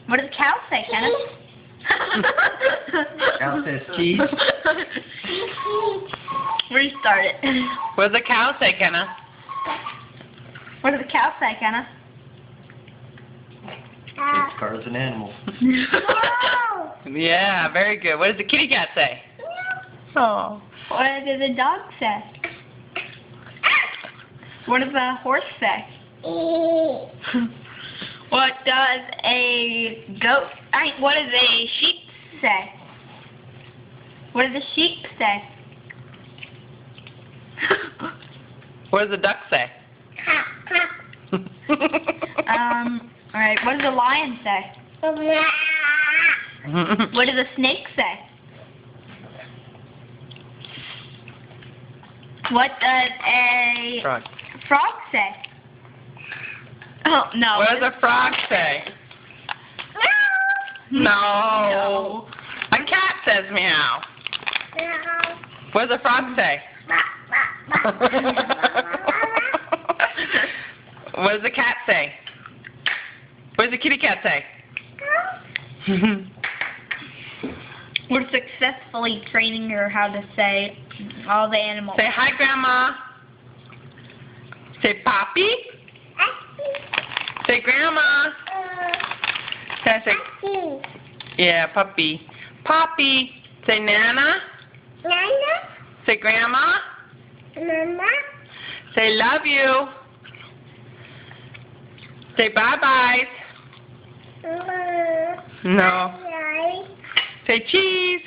What does cow say, Kenneth? Cow says cheese. Restart it. What does the cow say, Kenna? What does the cow say, Kenneth? It's cars and animals. Yeah, very good. What does the kitty cat say? Oh. What does the dog say? What does the horse say? What does a goat? What does a sheep say? What does the sheep say? What does the duck say? All right. What does the lion say? What does the snake say? What does a Frog. frog say? Oh no. What does a frog say? No. A cat says meow. What does a frog say? What does the cat say? What does the kitty cat say? We're successfully training her how to say all the animals. Say hi, Grandma. Say Poppy. Say Grandma. Say, yeah, Puppy. Poppy. Say Nana. Say Grandma. Say love you. Say bye-byes. No. Say cheese.